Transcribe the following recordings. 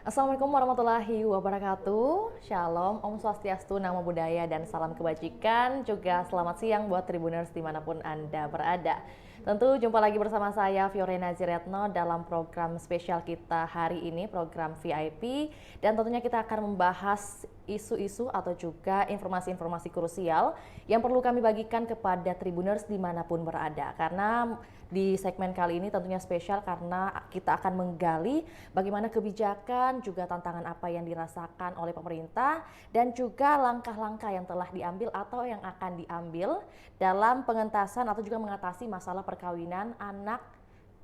Assalamualaikum warahmatullahi wabarakatuh. Shalom, Om Swastiastu, Namo Buddhaya, dan salam kebajikan. Juga selamat siang buat Tribuners dimanapun Anda berada. Tentu jumpa lagi bersama saya Fiorena Ziretno dalam program spesial kita hari ini, program VIP. Dan tentunya kita akan membahas isu-isu atau juga informasi-informasi krusial yang perlu kami bagikan kepada Tribuners dimanapun berada. Karena di segmen kali ini tentunya spesial karena kita akan menggali bagaimana kebijakan, juga tantangan apa yang dirasakan oleh pemerintah, dan juga langkah-langkah yang telah diambil atau yang akan diambil dalam pengentasan atau juga mengatasi masalah perkawinan anak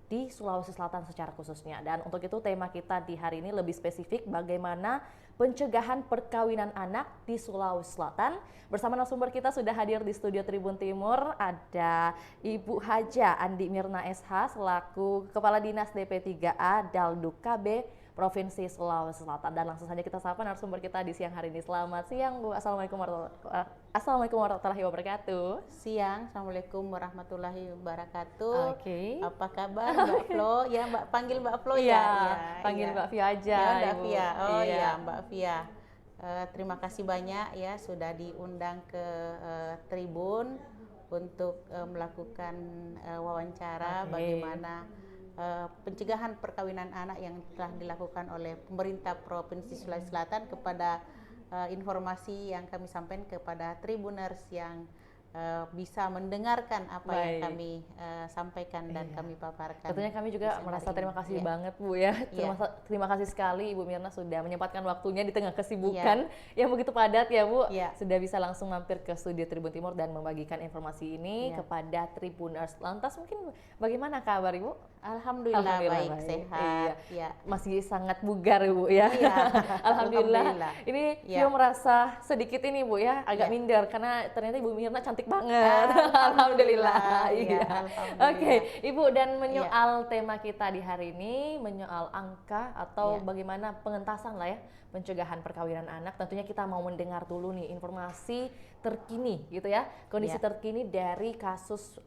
di Sulawesi Selatan secara khususnya. Dan untuk itu tema kita di hari ini lebih spesifik bagaimana pencegahan perkawinan anak di Sulawesi Selatan. Bersama narasumber kita sudah hadir di studio Tribun Timur, ada Ibu Haja Andi Mirna SH selaku Kepala Dinas DP3A Dalduk KB Provinsi Sulawesi Selatan. Dan langsung saja kita sapa narasumber kita di siang hari ini. Selamat siang Bu, Assalamualaikum warahmatullahi wabarakatuh. Siang, Assalamualaikum warahmatullahi wabarakatuh. Oke. Apa kabar Mbak Flo? Ya Mbak, panggil Mbak Flo Iya, ya? panggil Iya. Mbak Fia aja, Ya Mbak Ibu. Fia, oh Iya. ya Mbak Fia. Terima kasih banyak ya sudah diundang ke Tribun untuk melakukan wawancara Oke. bagaimana pencegahan perkawinan anak yang telah dilakukan oleh pemerintah Provinsi Sulawesi Selatan kepada informasi yang kami sampaikan kepada Tribuners yang bisa mendengarkan apa yang Baik. kami sampaikan dan Iya. kami paparkan. Tentunya kami di juga siang merasa hari terima ini. kasih Iya. banget Bu ya. Iya. Terima kasih sekali Ibu Mirna sudah menyempatkan waktunya di tengah kesibukan yang begitu padat ya Bu. Iya. Sudah bisa langsung mampir ke studio Tribun Timur dan membagikan informasi ini Iya. kepada Tribuners. Lantas mungkin bagaimana kabar Ibu? Alhamdulillah, baik, sehat. Iya. Masih sangat bugar Bu ya. Iya. Alhamdulillah. Alhamdulillah. Ini Iya. Vio merasa sedikit ini Bu ya, agak Iya. minder karena ternyata Ibu Mirna cantik banget. Alhamdulillah. Iya, Iya. alhamdulillah. Oke, Ibu, dan menyoal tema kita di hari ini, menyoal angka atau Iya. bagaimana pengentasan lah ya, pencegahan perkawinan anak. Tentunya kita mau mendengar dulu nih informasi terkini gitu ya, kondisi Iya. terkini dari kasus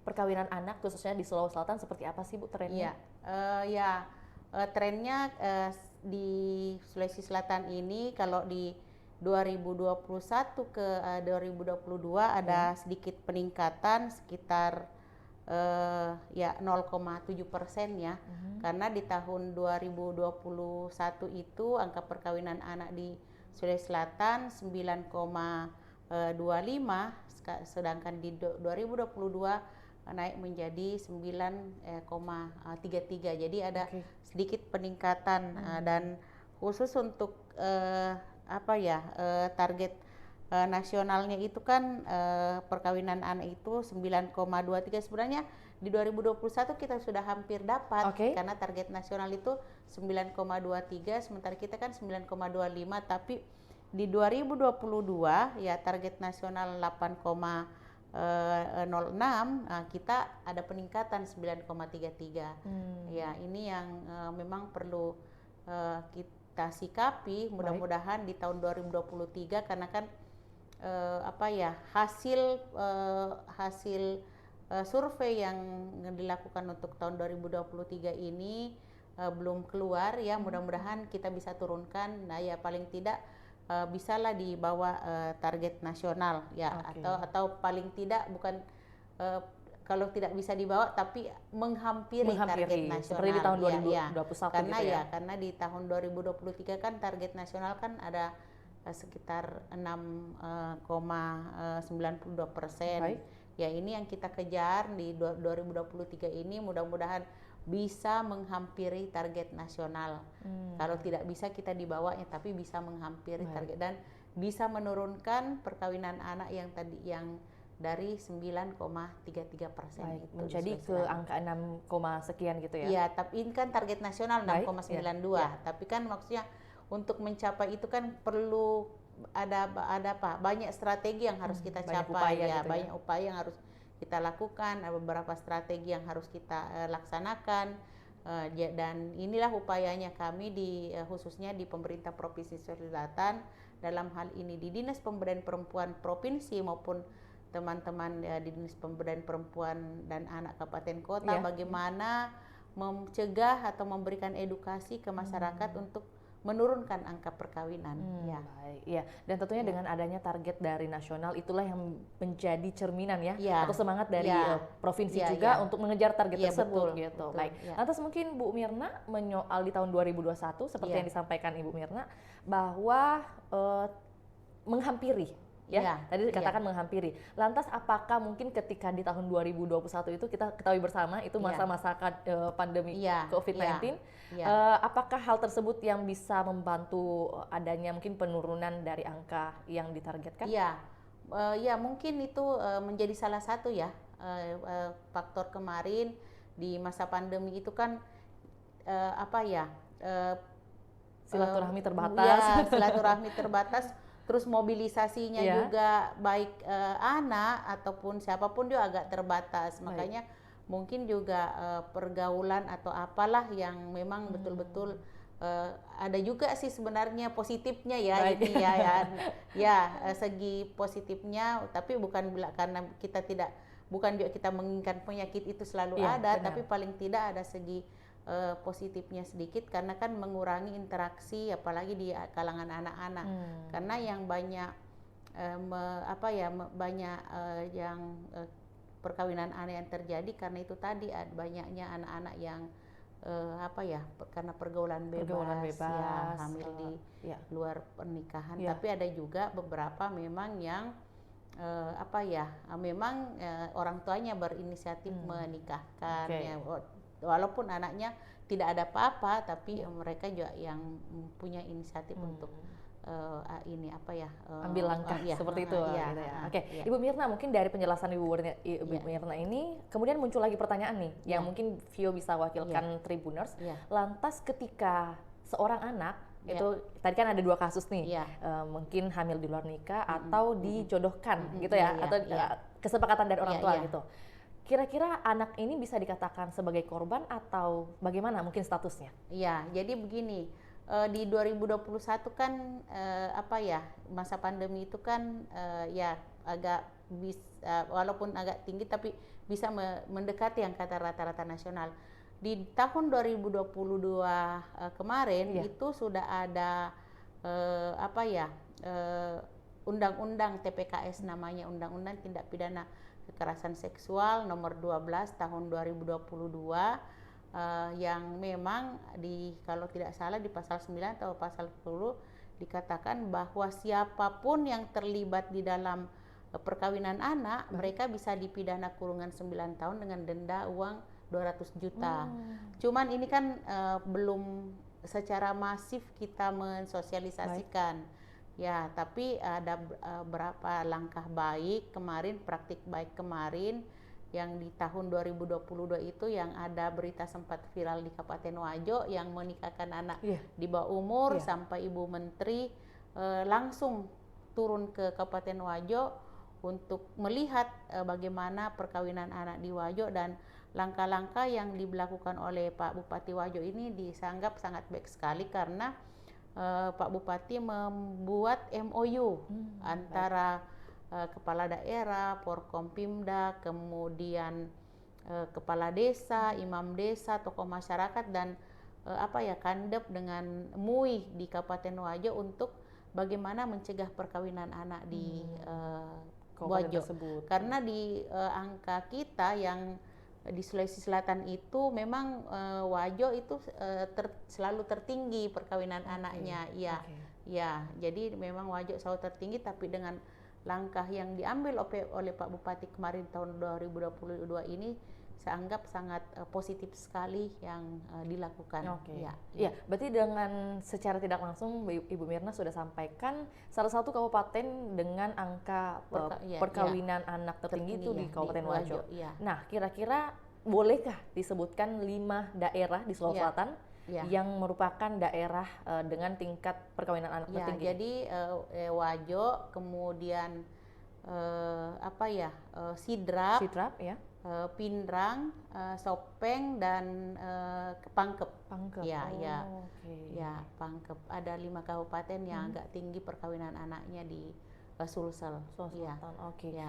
perkawinan anak khususnya di Sulawesi Selatan seperti apa sih Bu trennya? Iya, trennya di Sulawesi Selatan ini kalau di 2021 ke 2022 ada sedikit peningkatan sekitar ya 0,7% ya. Karena di tahun 2021 itu angka perkawinan anak di Sulawesi Selatan 9,25, sedangkan di 2022 naik menjadi 9,33. Jadi ada sedikit peningkatan dan khusus untuk target nasionalnya itu kan perkawinan anak itu 9,23. Sebenarnya di 2021 kita sudah hampir dapat karena target nasional itu 9,23, sementara kita kan 9,25, tapi di 2022 ya target nasional 8,06, kita ada peningkatan 9,33. Ya, ini yang memang perlu kita sikapi. Mudah-mudahan di tahun 2023 karena kan hasil survei yang dilakukan untuk tahun 2023 ini belum keluar ya. Mudah-mudahan kita bisa turunkan. Nah ya paling tidak bisalah di bawah target nasional ya, atau paling tidak bukan kalau tidak bisa dibawa tapi menghampiri target nasional seperti di tahun 2021 karena gitu ya. Karena di tahun 2023 kan target nasional kan ada sekitar 6,92%. Ya ini yang kita kejar di 2023 ini, mudah-mudahan bisa menghampiri target nasional. Kalau tidak bisa kita dibawanya, tapi bisa menghampiri target dan bisa menurunkan perkawinan anak yang dari 9,33% itu menjadi ke angka 6, sekian gitu ya. Iya, tapi ini kan target nasional 6,92. Tapi kan maksudnya untuk mencapai itu kan perlu ada banyak strategi yang harus kita capai ya, banyak upaya yang harus kita lakukan, ada beberapa strategi yang harus kita laksanakan, dan inilah upayanya kami khususnya di pemerintah Provinsi Sulawesi Selatan, dalam hal ini di Dinas Pemberdayaan Perempuan Provinsi maupun teman-teman di Dinas Pemberdayaan Perempuan dan Anak Kabupaten Kota, bagaimana mencegah atau memberikan edukasi ke masyarakat untuk menurunkan angka perkawinan. Ya. Baik, ya. Dan tentunya dengan adanya target dari nasional itulah yang menjadi cerminan ya, atau semangat dari provinsi juga untuk mengejar target tersebut gitu. Betul, baik. Lantas mungkin Bu Mirna menyoal di tahun 2021 seperti yang disampaikan Ibu Mirna bahwa menghampiri. Tadi dikatakan menghampiri. Lantas apakah mungkin ketika di tahun 2021 itu kita ketahui bersama itu masa-masa pandemi COVID-19, apakah hal tersebut yang bisa membantu adanya mungkin penurunan dari angka yang ditargetkan? Ya mungkin itu menjadi salah satu faktor kemarin di masa pandemi itu kan silaturahmi terbatas. Silaturahmi terbatas. Terus mobilisasinya juga baik anak ataupun siapapun juga agak terbatas. Makanya mungkin juga pergaulan atau apalah yang memang betul-betul ada juga sih sebenarnya positifnya ini segi positifnya, tapi bukan karena kita bukan juga kita menginginkan penyakit itu selalu ada, tapi paling tidak ada segi positifnya sedikit karena kan mengurangi interaksi apalagi di kalangan anak-anak. Karena yang banyak perkawinan anak yang terjadi karena itu tadi banyaknya anak-anak yang karena pergaulan bebas hamil di luar pernikahan. Tapi ada juga beberapa memang yang orang tuanya berinisiatif menikahkan walaupun anaknya tidak ada apa-apa, tapi mereka juga yang punya inisiatif untuk ambil langkah seperti itu. Ibu Mirna, mungkin dari penjelasan Ibu Mirna ini kemudian muncul lagi pertanyaan nih yang mungkin Vio bisa wakilkan Tribuners. Lantas ketika seorang anak itu tadi kan ada 2 kasus nih, mungkin hamil di luar nikah atau dijodohkan gitu atau kesepakatan dari orang tua gitu. Kira-kira anak ini bisa dikatakan sebagai korban atau bagaimana mungkin statusnya? Jadi begini, di 2021 kan masa pandemi itu kan agak walaupun agak tinggi tapi bisa mendekati yang kata rata-rata nasional. Di tahun 2022 kemarin itu sudah ada undang-undang TPKS namanya, Undang-Undang Tindak Pidana Kekerasan Seksual nomor 12 tahun 2022 yang memang kalau tidak salah di pasal 9 atau pasal 10 dikatakan bahwa siapapun yang terlibat di dalam perkawinan anak mereka bisa dipidana kurungan 9 tahun dengan denda uang 200 juta. Cuman ini kan belum secara masif kita mensosialisasikan. Tapi ada berapa langkah baik kemarin, praktik baik kemarin yang di tahun 2022 itu yang ada berita sempat viral di Kabupaten Wajo yang menikahkan anak di bawah umur sampai Ibu Menteri langsung turun ke Kabupaten Wajo untuk melihat bagaimana perkawinan anak di Wajo, dan langkah-langkah yang dilakukan oleh Pak Bupati Wajo ini dianggap sangat baik sekali karena Pak Bupati membuat MOU antara kepala daerah, Porkompimda, kemudian kepala desa, imam desa, tokoh masyarakat dan Kandep dengan MUI di Kabupaten Wajo untuk bagaimana mencegah perkawinan anak di Wajo tersebut. Karena di angka kita yang di Sulawesi Selatan itu memang Wajo itu selalu tertinggi perkawinan anaknya. Jadi memang Wajo selalu tertinggi, tapi dengan langkah yang diambil oleh Pak Bupati kemarin tahun 2022 ini saya anggap sangat positif sekali yang dilakukan. Berarti dengan secara tidak langsung Ibu Mirna sudah sampaikan salah satu kabupaten dengan angka perkawinan anak tertinggi itu di Kabupaten Wajo. Nah, kira-kira bolehkah disebutkan 5 daerah di Sulawesi Selatan yang merupakan daerah dengan tingkat perkawinan anak tertinggi? Jadi Wajo, kemudian Sidrap, Pindrang, Sopeng dan Pangkep. Pangkep. Ada 5 kabupaten yang agak tinggi perkawinan anaknya di Sulsel.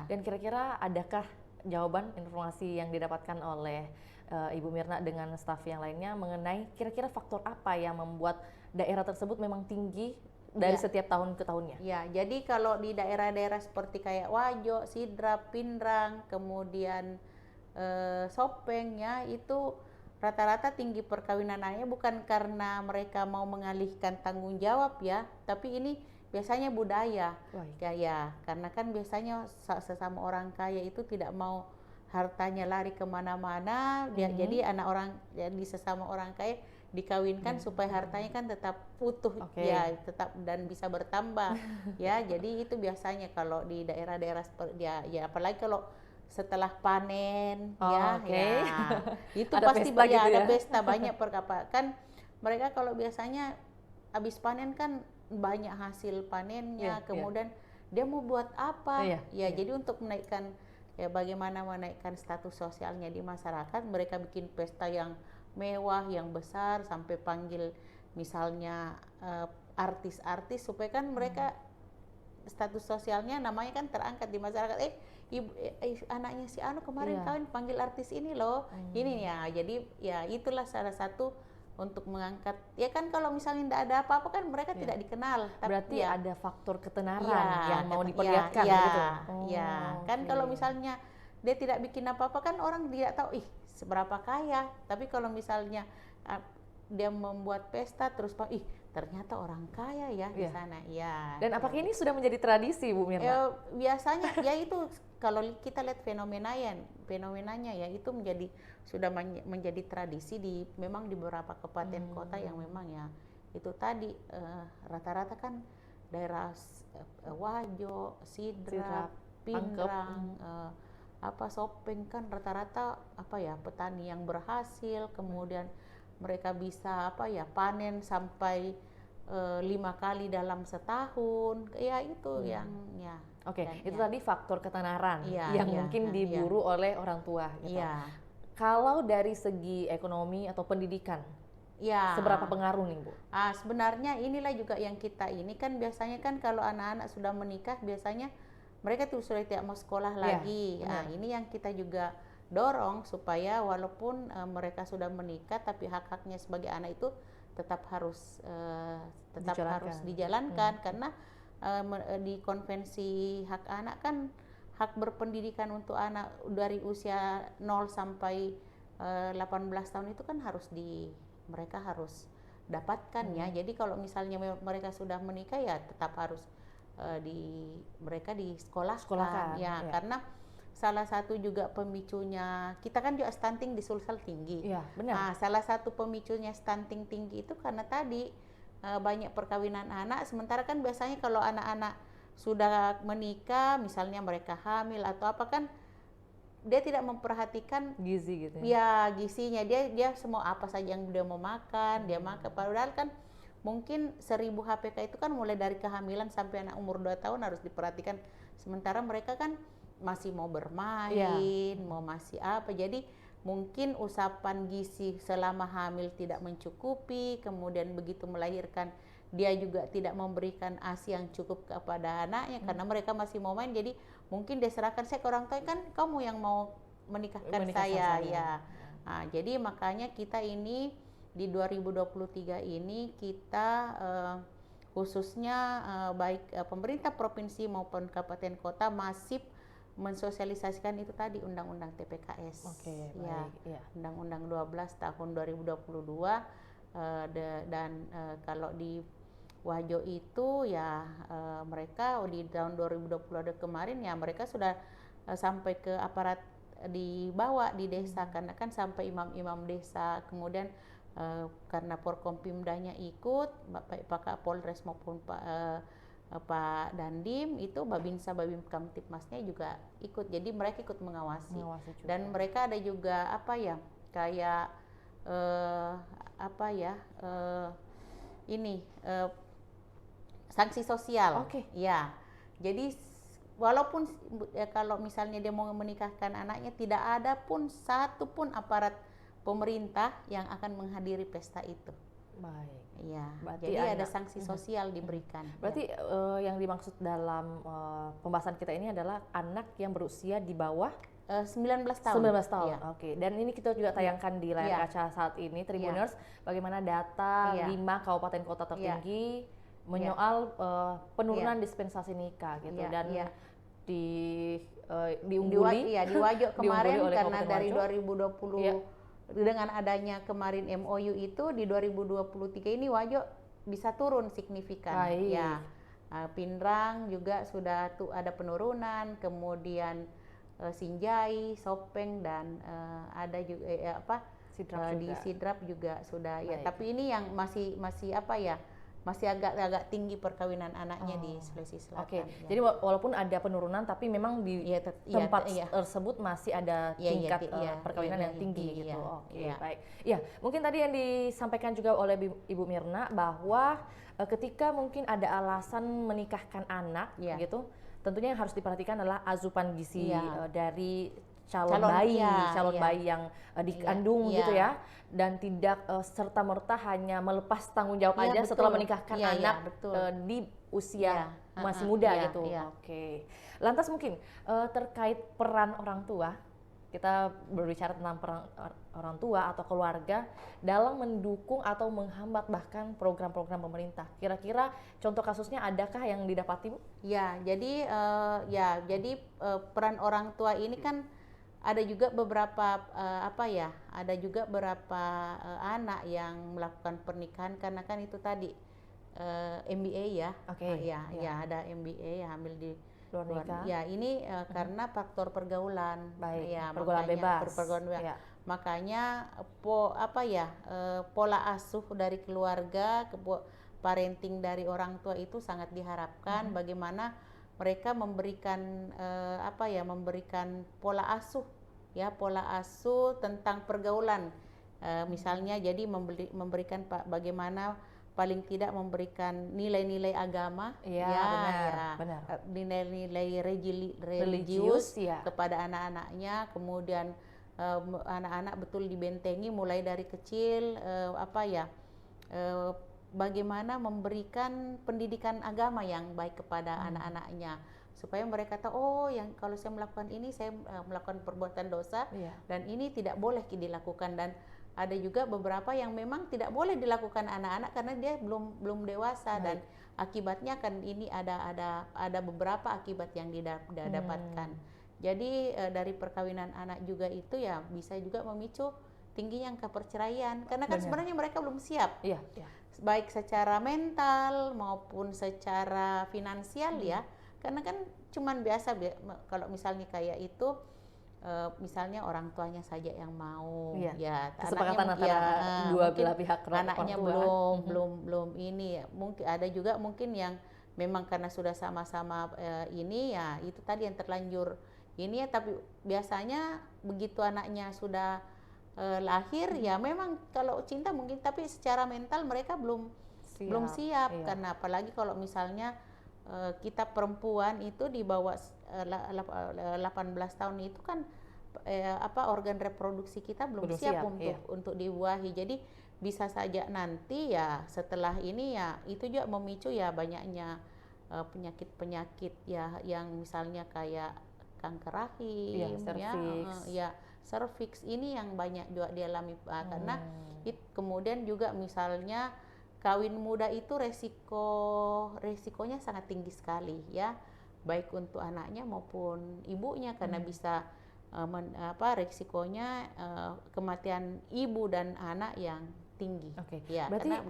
Dan kira-kira adakah jawaban informasi yang didapatkan oleh Ibu Mirna dengan staf yang lainnya mengenai kira-kira faktor apa yang membuat daerah tersebut memang tinggi dari setiap tahun ke tahunnya. Ya, jadi kalau di daerah-daerah seperti kayak Wajo, Sidrap, Pindrang, kemudian Sopeng ya, itu rata-rata tinggi perkawinan anaknya bukan karena mereka mau mengalihkan tanggung jawab ya, tapi ini biasanya budaya. Ya, karena kan biasanya sesama orang kaya itu tidak mau hartanya lari kemana-mana, jadi anak orang, jadi sesama orang kaya dikawinkan supaya hartanya kan tetap utuh ya, tetap dan bisa bertambah ya. Jadi itu biasanya kalau di daerah-daerah seperti ya apalagi kalau setelah panen ya itu ada pasti pesta gitu ada pesta banyak kan mereka kalau biasanya habis panen kan banyak hasil panennya, kemudian dia mau buat apa jadi untuk menaikkan bagaimana menaikkan status sosialnya di masyarakat, mereka bikin pesta yang mewah, yang besar, sampai panggil misalnya artis-artis supaya kan mereka status sosialnya namanya kan terangkat di masyarakat. Anaknya si Anu kemarin kawin panggil artis ini loh, ini ya. Jadi ya itulah salah satu untuk mengangkat. Ya kan kalau misalnya tidak ada apa-apa kan mereka tidak dikenal. Berarti ada faktor ketenaran yang mau diperlihatkan gitu. Kan kalau misalnya dia tidak bikin apa-apa kan orang tidak tahu seberapa kaya. Tapi kalau misalnya dia membuat pesta terus ternyata orang kaya ya di sana. Dan apakah ini sudah menjadi tradisi, Bu Mirna? Biasanya ya itu kalau kita lihat fenomenanya ya itu sudah menjadi tradisi memang di beberapa kabupaten kota yang memang ya itu tadi rata-rata kan daerah Wajo, Sidrap, Pindrang, Sopeng kan rata-rata petani yang berhasil, kemudian mereka bisa panen sampai 5 kali dalam setahun, ya itu yang ya. Itu tadi faktor ketenaran yang mungkin diburu oleh orang tua gitu. Kalau dari segi ekonomi atau pendidikan, seberapa pengaruh nih Bu? Sebenarnya inilah juga yang kita ini kan biasanya kan kalau anak-anak sudah menikah biasanya mereka tuh sudah tidak mau sekolah lagi. Ini yang kita juga dorong supaya walaupun mereka sudah menikah tapi hak-haknya sebagai anak itu tetap harus dijalankan karena di konvensi hak anak kan hak berpendidikan untuk anak dari usia 0 sampai 18 tahun itu kan mereka harus dapatkan ya. Jadi kalau misalnya mereka sudah menikah ya tetap harus mereka disekolahkan karena salah satu juga pemicunya kita kan juga stunting di Sulsel tinggi. Benar. Salah satu pemicunya stunting tinggi itu karena tadi banyak perkawinan anak, sementara kan biasanya kalau anak-anak sudah menikah misalnya mereka hamil atau apa kan dia tidak memperhatikan gizi gitu gizinya, dia semua apa saja yang dia mau makan dia makan, padahal kan mungkin 1000 HPK itu kan mulai dari kehamilan sampai anak umur 2 tahun harus diperhatikan, sementara mereka kan masih mau bermain, mau masih apa, jadi mungkin usapan gizi selama hamil tidak mencukupi, kemudian begitu melahirkan dia juga tidak memberikan ASI yang cukup kepada anaknya karena mereka masih mau main, jadi mungkin dia serahkan saya ke orang tua, kan kamu yang mau menikahkan saya ya. Jadi makanya kita ini di 2023 ini kita khususnya baik pemerintah provinsi maupun kabupaten kota masif mensosialisasikan itu tadi undang-undang TPKS. Undang-undang 12 tahun 2022 dan kalau di Wajo itu ya mereka di tahun 2020 kemarin ya mereka sudah sampai ke aparat dibawa di desa karena kan sampai imam-imam desa, kemudian karena Porkompimdanya ikut, Pak Kapolres maupun Pak Dandim itu Babinsa Babim Kamtipmasnya juga ikut, jadi mereka ikut mengawasi dan mereka ada juga kayak sanksi sosial. Ya, jadi walaupun kalau misalnya dia mau menikahkan anaknya tidak ada pun satu pun aparat pemerintah yang akan menghadiri pesta itu. Baik. Jadi ada sanksi sosial diberikan. Berarti yang dimaksud dalam pembahasan kita ini adalah anak yang berusia di bawah 19 tahun. 19 tahun. Iya. Oke. Dan ini kita juga tayangkan di layar kaca saat ini Tribuners bagaimana data 5 kabupaten kota tertinggi menyoal penurunan dispensasi nikah gitu dan diungguli di Wajo kemarin oleh karena Kabupaten dari Wajo. 2020 dengan adanya kemarin MOU itu di 2023 ini Wajo bisa turun signifikan. Baik. Ya. Pindrang juga sudah ada penurunan, kemudian Sinjai, Sopeng dan ada juga di Sidrap juga sudah. Ya, tapi ini yang masih apa ya? Masih agak tinggi perkawinan anaknya di Sulawesi Selatan. Oke. Ya. Jadi walaupun ada penurunan tapi memang di tempat tersebut masih ada tingkat perkawinan yang tinggi gitu. Oke, baik. Ya, mungkin tadi yang disampaikan juga oleh Ibu Mirna bahwa ketika mungkin ada alasan menikahkan anak gitu, tentunya yang harus diperhatikan adalah asupan gizi dari calon bayi yang dikandung gitu ya, dan tidak serta-merta hanya melepas tanggung jawab aja setelah menikahkan anak di usia masih muda gitu. Oke. Lantas mungkin terkait peran orang tua, kita berbicara tentang peran orang tua atau keluarga dalam mendukung atau menghambat bahkan program-program pemerintah. Kira-kira contoh kasusnya adakah yang didapati, Bu? Ya, jadi peran orang tua ini kan ada juga beberapa anak yang melakukan pernikahan karena kan itu tadi MBA ya. Ada MBA hamil di luar nikah. Ya, ini karena faktor pergaulan. Baik. Ya, pergaulan bebas. Makanya pola asuh dari keluarga, parenting dari orang tua itu sangat diharapkan bagaimana mereka memberikan memberikan pola asuh tentang pergaulan, misalnya jadi memberikan bagaimana paling tidak memberikan nilai-nilai agama, benar. Nilai-nilai religius kepada anak-anaknya, kemudian anak-anak betul dibentengi mulai dari kecil, bagaimana memberikan pendidikan agama yang baik kepada anak-anaknya supaya mereka tahu yang kalau saya melakukan ini saya melakukan perbuatan dosa dan ini tidak boleh dilakukan. Dan ada juga beberapa yang memang tidak boleh dilakukan anak-anak karena dia belum dewasa. Dan akibatnya kan ini ada beberapa akibat yang didapatkan. Jadi dari perkawinan anak juga itu ya bisa juga memicu tingginya angka perceraian karena kan sebenarnya mereka belum siap. Baik secara mental maupun secara finansial ya, karena kan cuman biasa kalau misalnya kayak itu misalnya orang tuanya saja yang mau, kesepakatan antara dua belah pihak, anaknya belum ini ya. Mungkin ada juga yang memang karena sudah sama-sama ini ya itu tadi yang terlanjur ini ya, tapi biasanya begitu anaknya sudah lahir ya memang kalau cinta mungkin, tapi secara mental mereka belum siap. Karena apalagi kalau misalnya kita perempuan itu di bawah 18 tahun itu kan organ reproduksi kita belum siap untuk dibuahi. Jadi bisa saja nanti ya setelah ini ya itu juga memicu ya banyaknya penyakit-penyakit ya yang misalnya kayak kanker rahim, cervix ini yang banyak juga dialami karena kemudian juga misalnya kawin muda itu resikonya sangat tinggi sekali ya, baik untuk anaknya maupun ibunya karena bisa resikonya kematian ibu dan anak yang tinggi. Berarti karena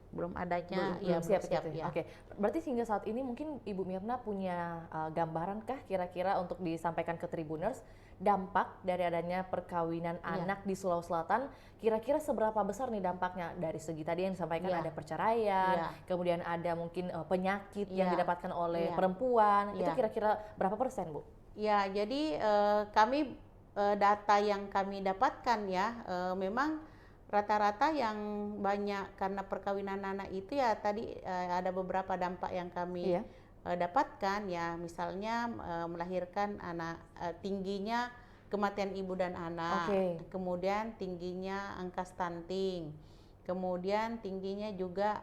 belum adanya belum siap gitu ya. Berarti hingga saat ini mungkin Ibu Mirna punya gambaran kah kira-kira untuk disampaikan ke Tribuners dampak dari adanya perkawinan anak di Sulawesi Selatan, kira-kira seberapa besar nih dampaknya dari segi tadi yang disampaikan ada perceraian, kemudian ada mungkin penyakit yang didapatkan oleh perempuan, itu kira-kira berapa persen, Bu? Ya, jadi kami data yang kami dapatkan ya memang rata-rata yang banyak karena perkawinan anak itu ya tadi ada beberapa dampak yang kami dapatkan ya, misalnya melahirkan anak, tingginya kematian ibu dan anak, kemudian tingginya angka stunting, kemudian tingginya juga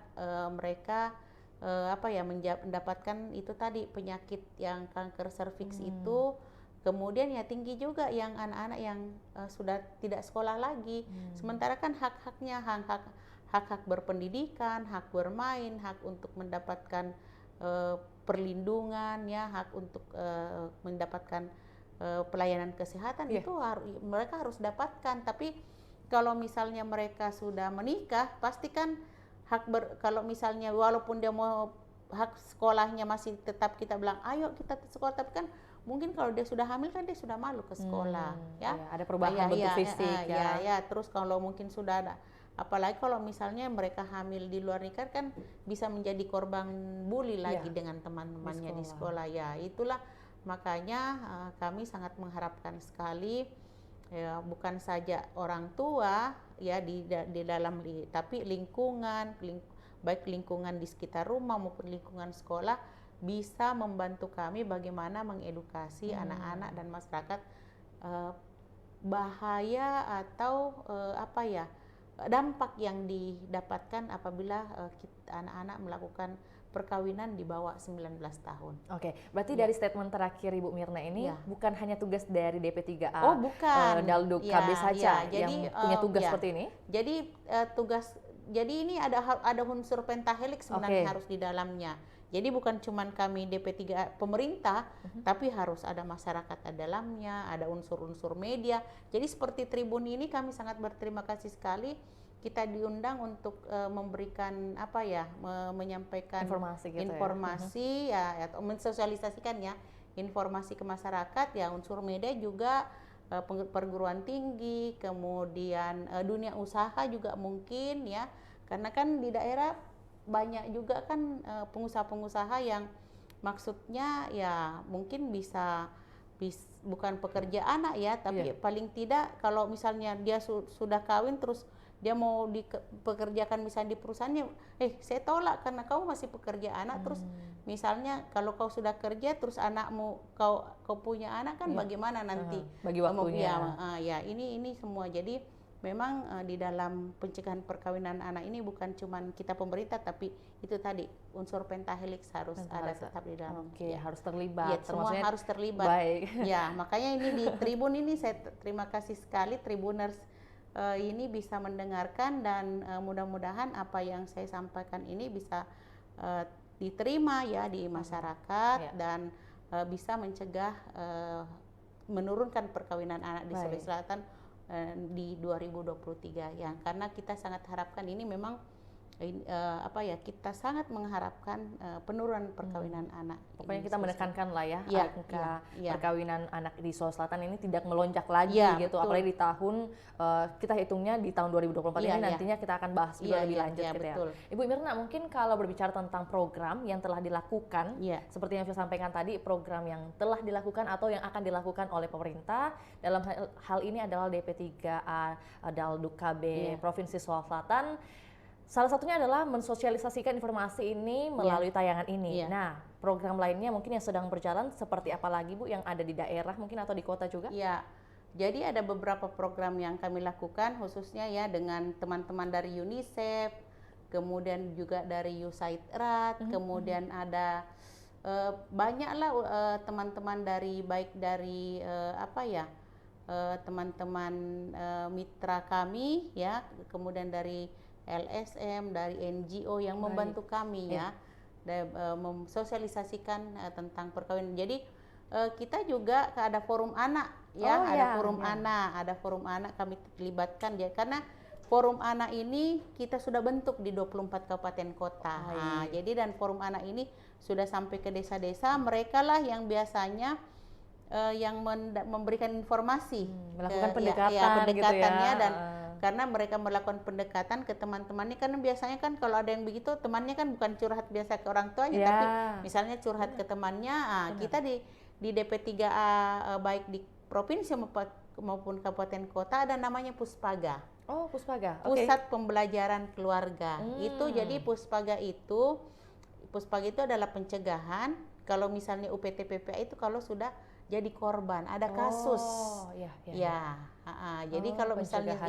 mereka mendapatkan itu tadi penyakit yang kanker serviks itu, Kemudian ya tinggi juga yang anak-anak yang sudah tidak sekolah lagi. Sementara kan hak-haknya, hak-hak berpendidikan, hak bermain, hak untuk mendapatkan perlindungan, ya, hak untuk mendapatkan pelayanan kesehatan, itu mereka harus dapatkan. Tapi kalau misalnya mereka sudah menikah, pastikan kalau misalnya walaupun dia mau hak sekolahnya masih tetap kita bilang ayo kita ke sekolah, tapi kan mungkin kalau dia sudah hamil kan dia sudah malu ke sekolah, ya. Ada perubahan bentuk fisik, ya. Terus kalau mungkin sudah ada, apalagi kalau misalnya mereka hamil di luar nikah kan bisa menjadi korban bully lagi dengan teman-temannya di sekolah. Ya, itulah makanya kami sangat mengharapkan sekali, ya, bukan saja orang tua ya di dalam, tapi lingkungan, baik lingkungan di sekitar rumah maupun lingkungan sekolah bisa membantu kami bagaimana mengedukasi anak-anak dan masyarakat bahaya atau dampak yang didapatkan apabila anak-anak melakukan perkawinan di bawah 19 tahun. Oke, berarti dari statement terakhir Ibu Mirna ini bukan hanya tugas dari DP3A, Dalduk KB saja yang punya tugas seperti ini. Jadi jadi ini ada unsur pentahelix sebenarnya harus di dalamnya. Jadi bukan cuma kami DP3 pemerintah, tapi harus ada masyarakat di dalamnya, ada unsur-unsur media. Jadi seperti Tribun ini kami sangat berterima kasih sekali kita diundang untuk memberikan menyampaikan informasi ya, atau mensosialisasikan ya informasi ke masyarakat ya, unsur media juga perguruan tinggi, kemudian dunia usaha juga mungkin ya, karena kan di daerah banyak juga kan pengusaha-pengusaha yang maksudnya ya mungkin bisa bukan pekerja anak ya, tapi paling tidak kalau misalnya dia sudah kawin terus dia mau dipekerjakan misalnya di perusahaannya, saya tolak karena kamu masih pekerja anak. Terus misalnya kalau kau sudah kerja terus anakmu kau punya anak kan bagaimana nanti bagi waktunya. Ya ini semua. Jadi memang di dalam pencegahan perkawinan anak ini bukan cuma kita pemerintah, tapi itu tadi unsur pentahelix harus ada tetap di dalam. Harus terlibat. Ya, semua harus terlibat. Baik. Ya, makanya ini di Tribun ini saya terima kasih sekali Tribuners ini bisa mendengarkan dan mudah-mudahan apa yang saya sampaikan ini bisa diterima ya di masyarakat dan bisa mencegah menurunkan perkawinan anak di Sulawesi Selatan di 2023 ya, karena kita sangat harapkan ini memang kita sangat mengharapkan penurunan perkawinan anak. Pokoknya kita menekankan lah ya, angka perkawinan anak di Sulawesi Selatan ini tidak melonjak lagi gitu, betul. Apalagi di tahun kita hitungnya di tahun 2024 ini nantinya kita akan bahas lebih lanjut gitu ya. Ibu Mirna, mungkin kalau berbicara tentang program yang telah dilakukan, seperti yang saya sampaikan tadi, program yang telah dilakukan atau yang akan dilakukan oleh pemerintah dalam hal ini adalah DP3A Dalduk KB Provinsi Sulawesi Selatan. Salah satunya adalah mensosialisasikan informasi ini melalui tayangan ini. Nah, program lainnya mungkin yang sedang berjalan seperti apa lagi Bu yang ada di daerah mungkin atau di kota juga? Ya, jadi ada beberapa program yang kami lakukan khususnya ya dengan teman-teman dari UNICEF, kemudian juga dari USAID RAT, kemudian ada banyaklah teman-teman dari baik dari teman-teman mitra kami ya, kemudian dari LSM, dari NGO yang membantu kami ya, memsosialisasikan tentang perkawinan. Jadi kita juga ada forum anak ya, ada forum anak kami libatkan ya, karena forum anak ini kita sudah bentuk di 24 kabupaten kota. Jadi dan forum anak ini sudah sampai ke desa-desa, mereka lah yang biasanya yang memberikan informasi, melakukan pendekatannya gitu ya. Dan karena mereka melakukan pendekatan ke teman-temannya, kan biasanya kan kalau ada yang begitu temannya kan bukan curhat biasa ke orang tuanya, tapi misalnya curhat ke temannya. Kita di DP3A baik di provinsi maupun kabupaten kota ada namanya Puspaga. Oh, Puspaga. Pusat Pembelajaran Keluarga. Itu jadi Puspaga itu adalah pencegahan kalau misalnya UPT PPA itu kalau sudah jadi korban, ada kasus. Jadi kalau misalnya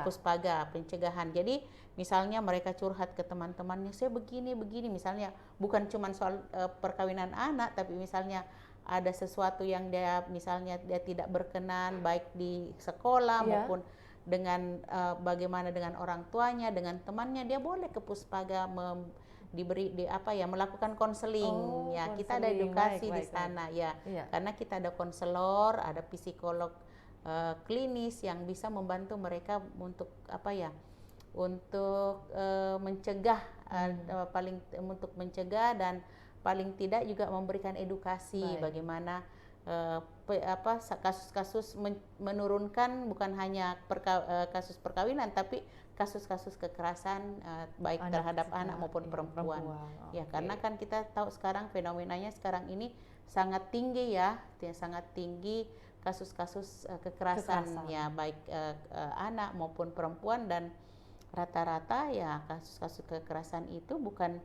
Puspaga pencegahan. Jadi misalnya mereka curhat ke teman-temannya, saya begini, misalnya bukan cuma soal perkawinan anak, tapi misalnya ada sesuatu yang dia misalnya dia tidak berkenan baik di sekolah maupun dengan bagaimana dengan orang tuanya, dengan temannya, dia boleh ke Puspaga melakukan konseling. Kita ada edukasi di sana karena kita ada konselor, ada psikolog klinis yang bisa membantu mereka untuk mencegah untuk mencegah dan paling tidak juga memberikan edukasi bagaimana kasus-kasus menurunkan bukan hanya kasus perkawinan tapi kasus-kasus kekerasan baik terhadap anak maupun perempuan. Karena kan kita tahu sekarang fenomenanya sekarang ini sangat tinggi sangat tinggi kasus-kasus kekerasan baik anak maupun perempuan, dan rata-rata kasus-kasus kekerasan itu bukan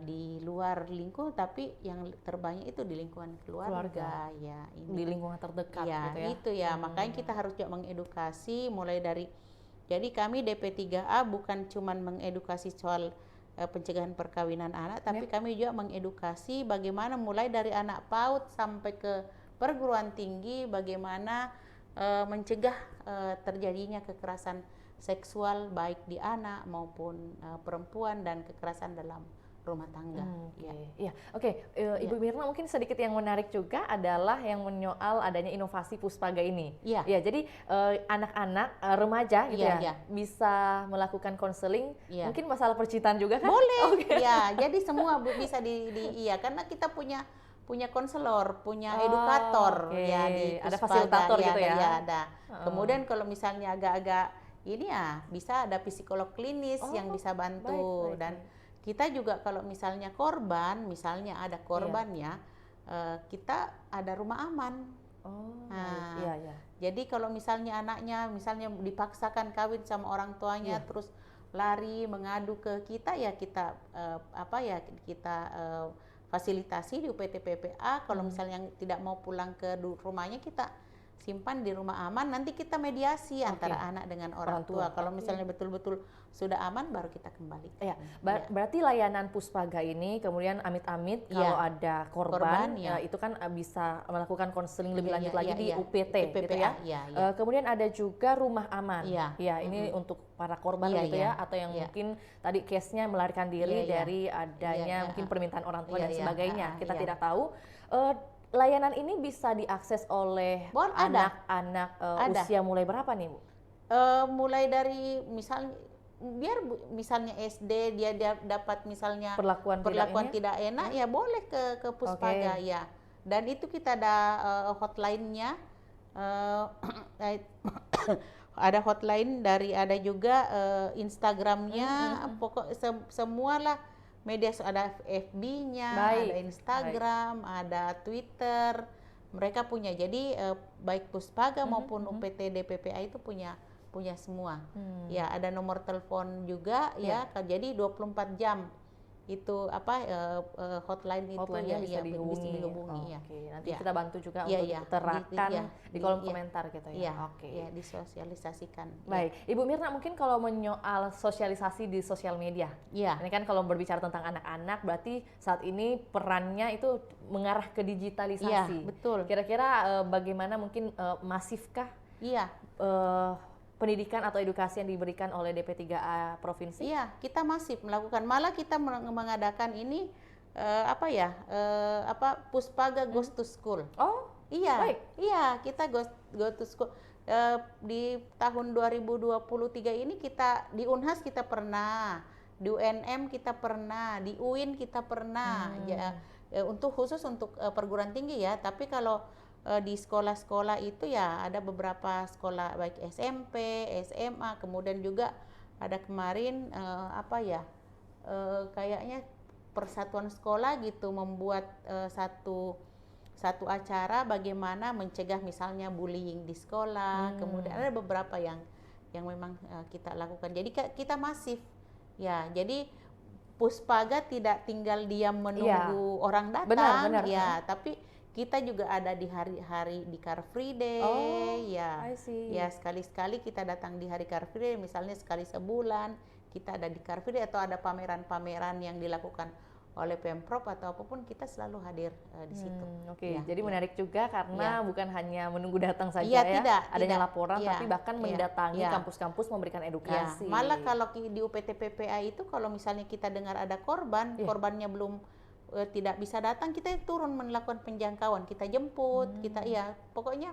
di luar lingkup, tapi yang terbanyak itu di lingkungan keluarga. Di lingkungan terdekat makanya kita harus juga mengedukasi mulai dari, jadi kami DP3A bukan cuma mengedukasi soal pencegahan perkawinan anak, tapi kami juga mengedukasi bagaimana mulai dari anak PAUD sampai ke perguruan tinggi bagaimana mencegah terjadinya kekerasan seksual baik di anak maupun perempuan dan kekerasan dalam rumah tangga. Ibu Mirna, mungkin sedikit yang menarik juga adalah yang menyoal adanya inovasi Puspaga ini. Jadi anak-anak remaja bisa melakukan konseling, mungkin masalah percintaan juga kan? Boleh. Jadi semua bisa karena kita punya konselor, punya edukator di Puspaga. Ada fasilitator gitu ya? Ada. Kemudian kalau misalnya agak-agak ini bisa ada psikolog klinis yang bisa bantu. Dan kita juga kalau misalnya misalnya ada korban kita ada rumah aman. Jadi kalau misalnya anaknya misalnya dipaksakan kawin sama orang tuanya terus lari mengadu ke kita, kita fasilitasi di UPT PPA. Kalau misalnya yang tidak mau pulang ke rumahnya, kita simpan di rumah aman, nanti kita mediasi antara anak dengan orang tua. Kalau misalnya betul-betul sudah aman, baru kita kembali. Berarti layanan Puspaga ini kemudian amit-amit kalau ada korban, itu kan bisa melakukan konseling lebih lanjut lagi di UPT gitu ya. Kemudian ada juga rumah aman. Ini untuk para korban gitu atau yang mungkin tadi case-nya melarikan diri dari adanya mungkin permintaan orang tua dan sebagainya. Kita tidak tahu. Layanan ini bisa diakses oleh anak-anak usia mulai berapa nih, Bu? Mulai dari misalnya SD dia dapat misalnya perlakuan tidak enak, boleh ke Puspaga Dan itu kita ada hotline-nya. Ada hotline ada juga Instagram-nya, pokok semualah media, ada FB-nya, ada Instagram, ada Twitter, mereka punya. Jadi baik Puspaga maupun UPT DPPA itu punya semua. Ada nomor telepon juga jadi 24 jam itu hotline itu bisa dihubungi. Nanti kita bantu juga untuk terapkan di kolom komentar gitu ya. Disosialisasikan. Baik, Ibu Mirna, mungkin kalau menyoal sosialisasi di sosial media, ini kan kalau berbicara tentang anak-anak, berarti saat ini perannya itu mengarah ke digitalisasi. Betul. Kira-kira bagaimana mungkin masifkah pendidikan atau edukasi yang diberikan oleh DP3A provinsi? Kita masif melakukan. Malah kita mengadakan ini Puspaga Goes to School. Baik. Kita go to school. Di tahun 2023 ini kita di Unhas kita pernah, di UNM kita pernah, di UIN kita pernah. Khusus untuk perguruan tinggi tapi kalau di sekolah-sekolah itu ada beberapa sekolah baik SMP, SMA, kemudian juga ada kemarin kayaknya persatuan sekolah gitu membuat satu acara bagaimana mencegah misalnya bullying di sekolah. Kemudian ada beberapa yang memang kita lakukan. Jadi kita masif. Jadi Puspaga tidak tinggal diam menunggu orang datang. Benar. Tapi kita juga ada di hari-hari di Car Free Day, sekali-sekali kita datang di hari Car Free Day, misalnya sekali sebulan kita ada di Car Free Day, atau ada pameran-pameran yang dilakukan oleh Pemprov atau apapun, kita selalu hadir di situ. Oke, Ya, jadi menarik juga karena bukan hanya menunggu datang saja Iya, ya, adanya tidak. laporan, Iya, tapi bahkan mendatangi kampus-kampus memberikan edukasi. Malah kalau di UPT PPA itu kalau misalnya kita dengar ada korban, korbannya belum tidak bisa datang, kita turun melakukan penjangkauan, kita jemput, kita pokoknya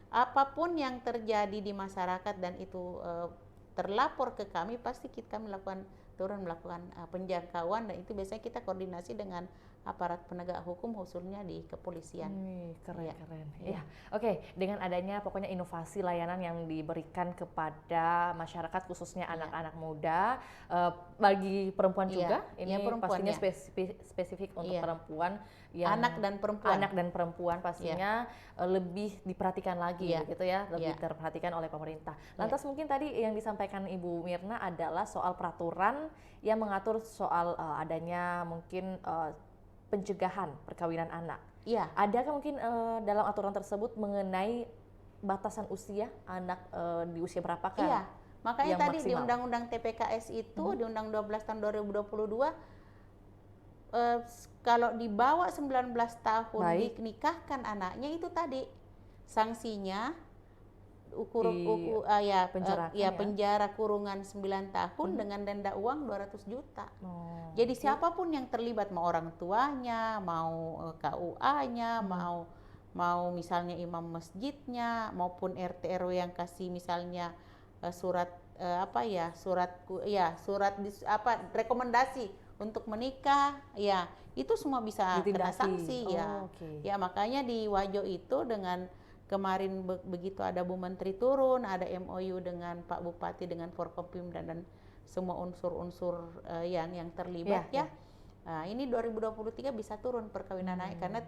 apapun yang terjadi di masyarakat dan itu terlapor ke kami, pasti kita turun melakukan penjangkauan, dan itu biasanya kita koordinasi dengan aparat penegak hukum, khususnya di kepolisian. Keren. Ya, oke. Dengan adanya pokoknya inovasi layanan yang diberikan kepada masyarakat, khususnya anak-anak muda, bagi perempuan juga, ini perempuan, pastinya spesifik untuk perempuan, yang anak dan perempuan pastinya lebih diperhatikan lagi, gitu ya, lebih terperhatikan oleh pemerintah. Lantas mungkin tadi yang disampaikan Ibu Mirna adalah soal peraturan yang mengatur soal adanya mungkin pencegahan perkawinan anak. Iya. Adakah mungkin dalam aturan tersebut mengenai batasan usia anak di usia berapa kan? Iya. Makanya tadi maksimal di Undang-Undang TPKS itu di Undang 12 tahun 2022 kalau di bawah 19 tahun dinikahkan anaknya, itu tadi sanksinya penjara kurungan 9 tahun dengan denda uang 200 juta. Jadi siapapun yang terlibat, mau orang tuanya, mau KUA-nya, mau misalnya imam masjidnya, maupun RT RW yang kasih misalnya surat rekomendasi untuk menikah, itu semua bisa kena sanksi. Ya, makanya di Wajo itu dengan kemarin begitu ada Bu Menteri turun, ada MOU dengan Pak Bupati, dengan Forkopimda dan semua unsur-unsur yang terlibat ini 2023 bisa turun perkawinan naik karena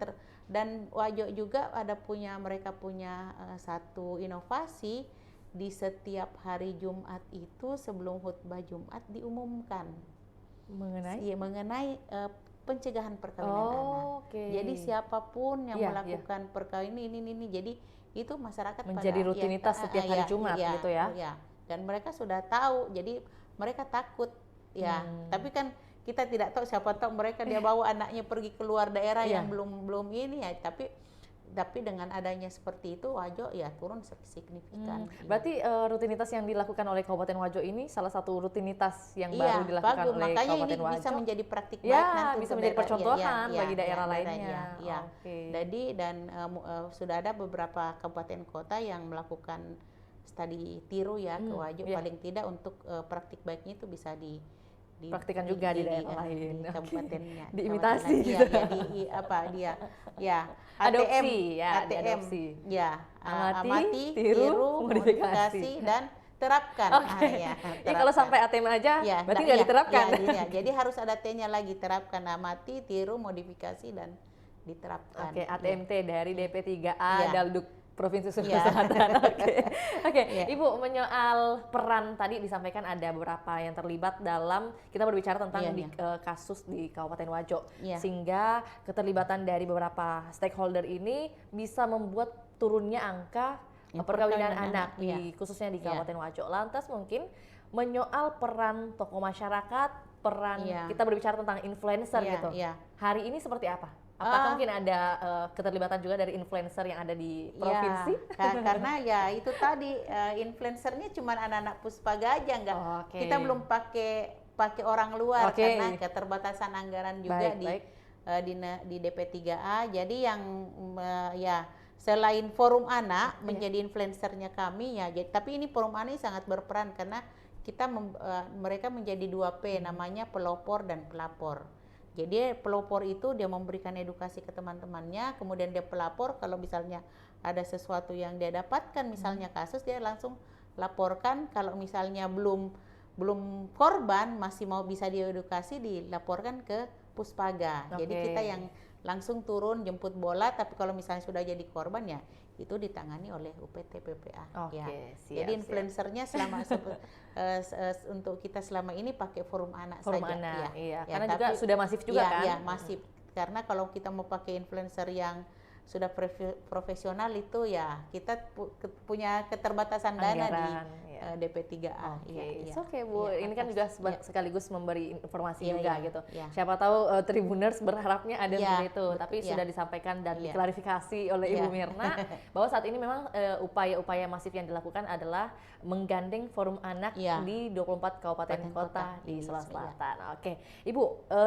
dan Wajo juga mereka punya satu inovasi, di setiap hari Jumat itu sebelum khutbah Jumat diumumkan mengenai pencegahan perkawinan anak. Jadi siapapun yang melakukan perkawinan ini, jadi itu masyarakat menjadi rutinitas setiap hari Jumat gitu ya. Dan mereka sudah tahu, jadi mereka takut tapi kan kita tidak tahu, siapa tahu mereka dia bawa anaknya pergi keluar daerah yang belum ini tapi dengan adanya seperti itu Wajo turun signifikan. Berarti rutinitas yang dilakukan oleh Kabupaten Wajo ini salah satu rutinitas yang baru dilakukan oleh makanya Kabupaten ini Wajo. Bisa menjadi praktik baik nanti, bisa menjadi percontohan bagi daerah lainnya. Jadi sudah ada beberapa kabupaten kota yang melakukan studi tiru ke Wajo, paling tidak untuk praktik baiknya itu bisa praktikan juga di daerah lain, di kabupatennya, diimitasi adopsi, amati, tiru, modifikasi dan terapkan. Jadi kalau sampai ATM aja berarti nggak diterapkan. Jadi harus ada T-nya lagi, terapkan, amati, tiru, modifikasi dan diterapkan. ATMT dari DP3A Dalduk Provinsi Sulawesi Selatan. Ibu, menyoal peran tadi disampaikan ada beberapa yang terlibat dalam kita berbicara tentang kasus di Kabupaten Wajo, sehingga keterlibatan dari beberapa stakeholder ini bisa membuat turunnya angka perkawinan anak khususnya di Kabupaten Wajo. Lantas mungkin menyoal peran tokoh masyarakat, peran kita berbicara tentang influencer gitu. Hari ini seperti apa? Apakah mungkin ada keterlibatan juga dari influencer yang ada di provinsi? Karena itu tadi influencernya cuma anak-anak Puspaga aja, kita belum pakai orang luar karena keterbatasan anggaran juga di DP3A. Jadi yang selain forum anak menjadi influencernya kami tapi ini forum anak sangat berperan karena mereka menjadi 2P, namanya pelopor dan pelapor. Jadi pelopor itu dia memberikan edukasi ke teman-temannya, kemudian dia pelapor kalau misalnya ada sesuatu yang dia dapatkan, misalnya kasus, dia langsung laporkan. Kalau misalnya belum korban, masih mau bisa diedukasi, dilaporkan ke Puspaga. Jadi kita yang langsung turun jemput bola, tapi kalau misalnya sudah jadi korban itu ditangani oleh UPT PPA. Jadi influencernya selama untuk kita selama ini pakai forum anak saja. Karena juga sudah masif juga kan? Iya, masif. Karena kalau kita mau pakai influencer yang sudah profesional itu kita punya keterbatasan dana DP3A. Oke, oke Bu. Iya, Ini kan juga sekaligus memberi informasi Iya, juga iya, gitu. iya. Siapa tahu Tribuners berharapnya ada Iya, seperti itu, betul, tapi iya. sudah disampaikan dan Iya. diklarifikasi oleh Iya. Ibu Mirna bahwa saat ini memang upaya-upaya masif yang dilakukan adalah menggandeng forum anak Iya. di 24 kabupaten kota di Iya, Sulawesi iya. Selatan. Oke, Ibu,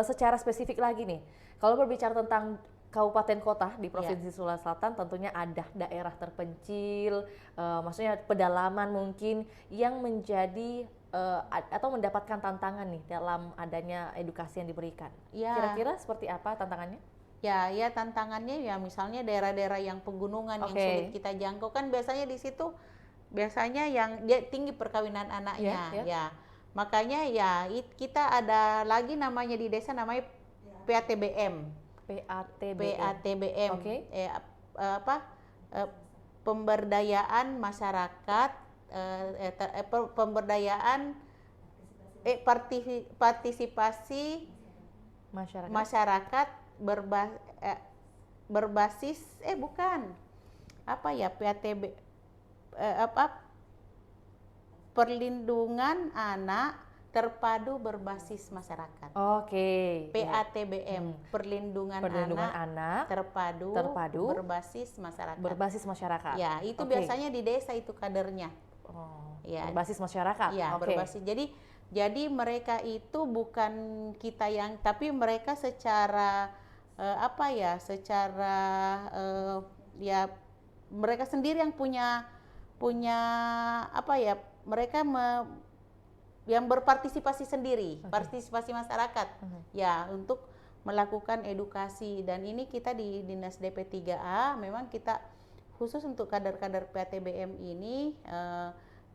secara spesifik lagi nih, kalau berbicara tentang kabupaten kota di Provinsi Sulawesi Selatan, tentunya ada daerah terpencil, maksudnya pedalaman mungkin yang menjadi atau mendapatkan tantangan nih dalam adanya edukasi yang diberikan. Ya. Kira-kira seperti apa tantangannya? Ya tantangannya ya misalnya daerah-daerah yang pegunungan yang sulit kita jangkau kan biasanya di situ biasanya yang dia tinggi perkawinan anaknya ya. Makanya ya kita ada lagi namanya di desa namanya PATBM. Pemberdayaan masyarakat, pemberdayaan partisipasi masyarakat berbasis perlindungan anak terpadu berbasis masyarakat. PATBM, perlindungan anak terpadu berbasis masyarakat. Ya, itu biasanya di desa itu kadernya. Berbasis masyarakat. Ya, berbasis. Jadi mereka itu bukan kita yang, tapi mereka secara mereka sendiri yang punya mereka yang berpartisipasi sendiri, partisipasi masyarakat, ya untuk melakukan edukasi. Dan ini kita di Dinas DP3A memang kita khusus untuk kader-kader PATBM ini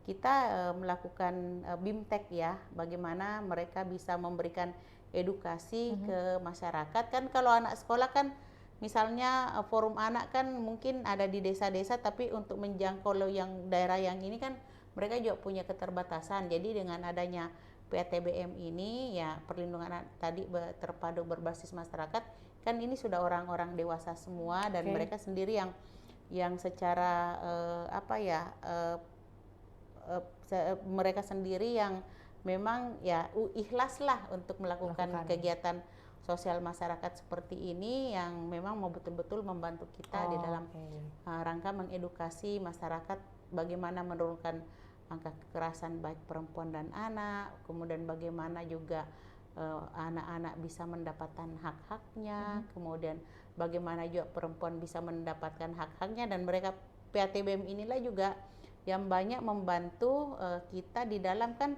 kita melakukan BIMTEK ya, bagaimana mereka bisa memberikan edukasi ke masyarakat. Kan kalau anak sekolah kan misalnya forum anak kan mungkin ada di desa-desa, tapi untuk menjangkau yang daerah yang ini kan mereka juga punya keterbatasan. Jadi dengan adanya PATBM ini ya, perlindungan anak tadi terpadu berbasis masyarakat, kan ini sudah orang-orang dewasa semua dan mereka sendiri yang secara mereka sendiri yang memang ya ikhlas lah untuk melakukan kegiatan sosial masyarakat seperti ini yang memang mau betul-betul membantu kita di dalam rangka mengedukasi masyarakat bagaimana menurunkan angka kekerasan baik perempuan dan anak, kemudian bagaimana juga anak-anak bisa mendapatkan hak-haknya, kemudian bagaimana juga perempuan bisa mendapatkan hak-haknya, dan mereka PATBM inilah juga yang banyak membantu kita di dalam kan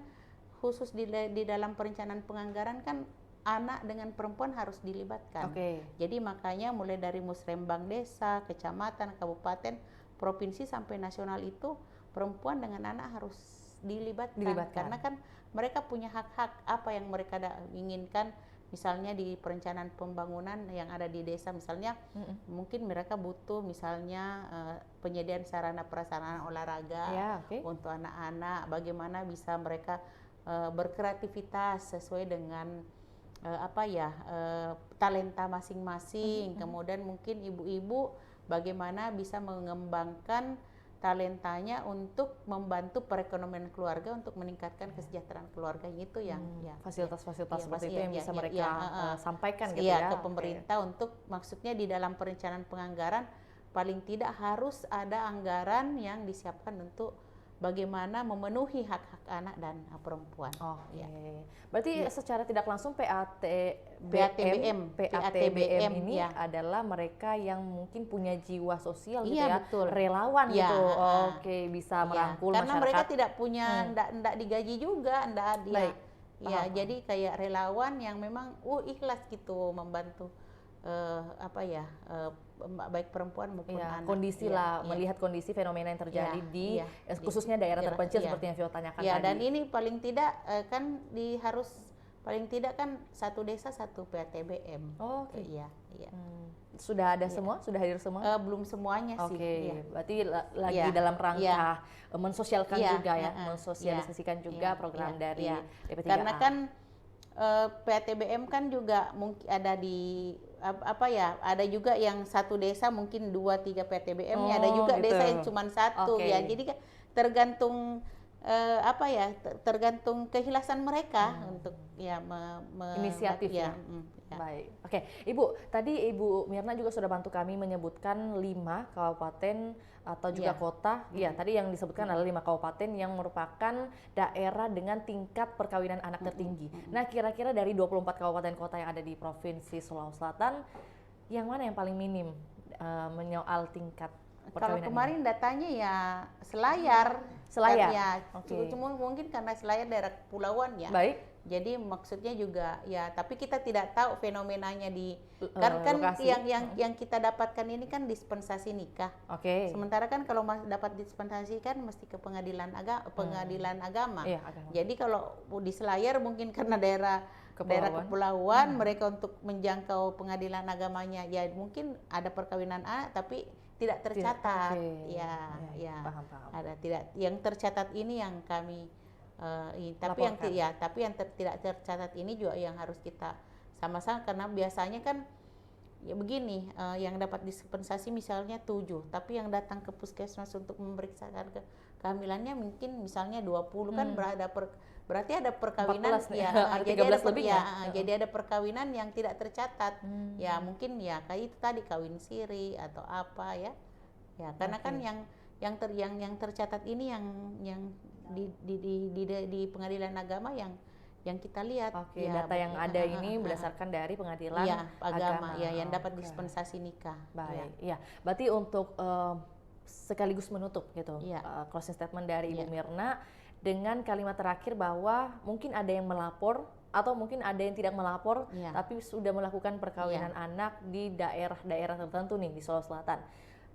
khusus di dalam perencanaan penganggaran kan anak dengan perempuan harus dilibatkan. Jadi makanya mulai dari musrembang desa, kecamatan, kabupaten, provinsi sampai nasional itu perempuan dengan anak harus dilibatkan. Karena kan mereka punya hak-hak apa yang mereka inginkan. Misalnya di perencanaan pembangunan yang ada di desa, misalnya mungkin mereka butuh misalnya penyediaan sarana prasarana olahraga untuk anak-anak, bagaimana bisa mereka berkreativitas sesuai dengan talenta masing-masing. Kemudian mungkin ibu-ibu bagaimana bisa mengembangkan talentanya untuk membantu perekonomian keluarga untuk meningkatkan kesejahteraan keluarga, itu yang fasilitas-fasilitas seperti itu yang bisa mereka sampaikan gitu ke pemerintah untuk maksudnya di dalam perencanaan penganggaran paling tidak harus ada anggaran yang disiapkan untuk bagaimana memenuhi hak-hak anak dan perempuan. Berarti secara tidak langsung PATBM ini adalah mereka yang mungkin punya jiwa sosial gitu ya, betul. Relawan gitu. Bisa merangkul karena masyarakat. Mereka tidak punya ndak digaji juga, ndak dia. Jadi kayak relawan yang memang ikhlas gitu membantu baik perempuan maupun anak. Kondisi melihat kondisi fenomena yang terjadi di khususnya daerah terpencil seperti yang Vio tanyakan tadi. Dan ini paling tidak paling tidak kan satu desa satu PATBM. Sudah ada semua? Sudah hadir semua? Belum semuanya sih. Berarti lagi dalam rangka mensosialkan juga ya, mensosialisasikan juga program dari DP3A. Karena kan PATBM kan juga mungkin ada di ada juga yang satu desa mungkin 2-3 PATBM-nya, ada juga desa yang cuma satu ya. Jadi kan apa ya, tergantung keikhlasan mereka untuk ya inisiatif ya. Ya. Baik, oke. Ibu, tadi Ibu Mirna juga sudah bantu kami menyebutkan 5 kabupaten atau juga kota. Iya, tadi yang disebutkan adalah 5 kabupaten yang merupakan daerah dengan tingkat perkawinan anak tertinggi. Nah, kira-kira dari 24 kabupaten kota yang ada di Provinsi Sulawesi Selatan, yang mana yang paling minim menyoal tingkat Kalau perkawinan kemarin ini? datanya ya Selayar. Selayar? Ya, Oke. cuma mungkin karena Selayar daerah kepulauan ya. Baik. Jadi maksudnya juga ya, tapi kita tidak tahu fenomenanya di kan lokasi. yang kita dapatkan ini kan dispensasi nikah. Oke. Sementara kan kalau dapat dispensasi kan mesti ke pengadilan agama. Iya, agama. Jadi kalau di Selayar mungkin karena daerah kepulauan mereka untuk menjangkau pengadilan agamanya ya mungkin ada perkawinan anak tapi tidak tercatat. Ya. Paham. Ada tidak yang tercatat ini yang kami tapi yang tidak tercatat ini juga yang harus kita sama-sama, karena biasanya kan ya begini, yang dapat dispensasi misalnya 7, tapi yang datang ke puskesmas untuk memeriksakan kehamilannya mungkin misalnya 20 kan berarti ada perkawinan 14, ya, ada jadi 13 lebih ya. Jadi ada perkawinan yang tidak tercatat. Ya mungkin ya kayak itu tadi kawin siri atau apa ya. Ya karena kan yang tercatat ini yang di pengadilan agama yang kita lihat. Oke, ya, data yang ada ini berdasarkan dari pengadilan agama ya, yang dapat dispensasi nikah. Baik, ya. Berarti untuk sekaligus menutup gitu, closing statement dari Ibu Mirna dengan kalimat terakhir bahwa mungkin ada yang melapor atau mungkin ada yang tidak melapor, tapi sudah melakukan perkawinan anak di daerah-daerah tertentu nih di Sulawesi Selatan.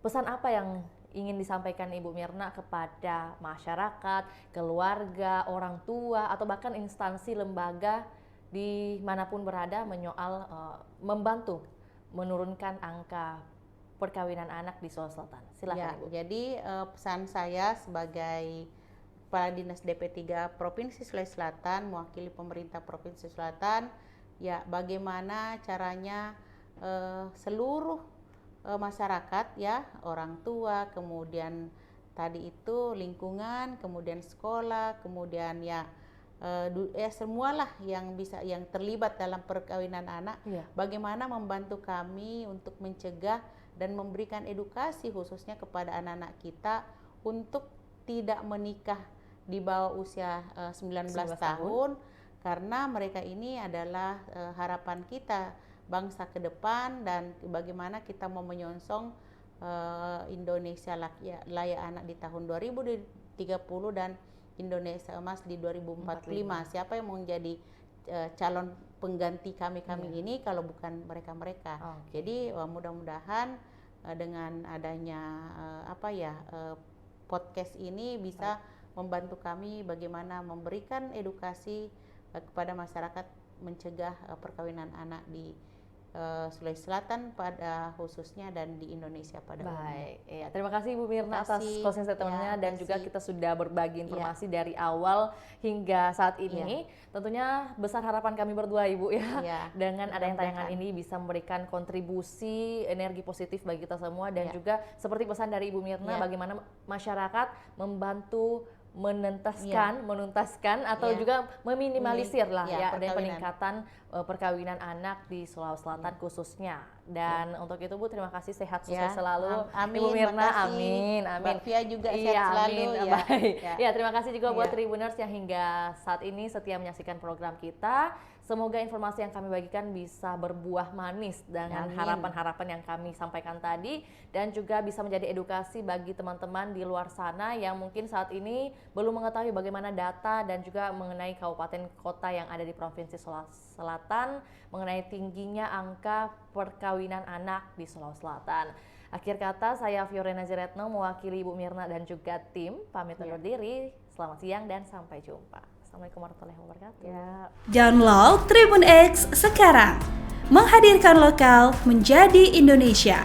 Pesan apa yang ingin disampaikan Ibu Mirna kepada masyarakat, keluarga, orang tua, atau bahkan instansi lembaga dimanapun berada menyoal membantu menurunkan angka perkawinan anak di Sulawesi Selatan? Silakan Ibu. Jadi pesan saya sebagai Kepala Dinas DP3 Provinsi Sulawesi Selatan, mewakili pemerintah Provinsi Selatan, ya bagaimana caranya seluruh masyarakat ya, orang tua, kemudian tadi itu lingkungan, kemudian sekolah, kemudian semualah yang terlibat dalam perkawinan anak, bagaimana membantu kami untuk mencegah dan memberikan edukasi khususnya kepada anak-anak kita untuk tidak menikah di bawah usia 19 tahun, karena mereka ini adalah harapan kita bangsa ke depan, dan bagaimana kita mau menyongsong Indonesia layak anak di tahun 2030 dan Indonesia emas di 2045. Siapa yang mau menjadi calon pengganti kami ini kalau bukan mereka-mereka. Jadi mudah-mudahan dengan adanya podcast ini bisa membantu kami bagaimana memberikan edukasi kepada masyarakat mencegah perkawinan anak di Sulawesi Selatan pada khususnya dan di Indonesia pada umumnya. Ya, terima kasih Ibu Mirna atas closing statement-nya, dan juga kita sudah berbagi informasi dari awal hingga saat ini. Tentunya besar harapan kami berdua Ibu dengan adanya tayangan ini bisa memberikan kontribusi energi positif bagi kita semua, dan juga seperti pesan dari Ibu Mirna bagaimana masyarakat membantu menuntaskan atau juga meminimalisir dari peningkatan perkawinan anak di Sulawesi Selatan khususnya. Dan untuk itu Bu, terima kasih, sehat sukses selalu Ibu Mirna. Amin. Mbak Fia juga sehat selalu. Ya, terima kasih juga buat Tribuners yang hingga saat ini setia menyaksikan program kita. Semoga informasi yang kami bagikan bisa berbuah manis dengan harapan-harapan yang kami sampaikan tadi, dan juga bisa menjadi edukasi bagi teman-teman di luar sana yang mungkin saat ini belum mengetahui bagaimana data dan juga mengenai kabupaten kota yang ada di Provinsi Sulawesi Selatan mengenai tingginya angka perkawinan anak di Sulawesi Selatan. Akhir kata, saya Fiorena Ziretno mewakili Ibu Mirna dan juga tim pamit undur diri. Selamat siang dan sampai jumpa. Assalamualaikum warahmatullahi wabarakatuh. Download Tribun X sekarang, menghadirkan lokal menjadi Indonesia.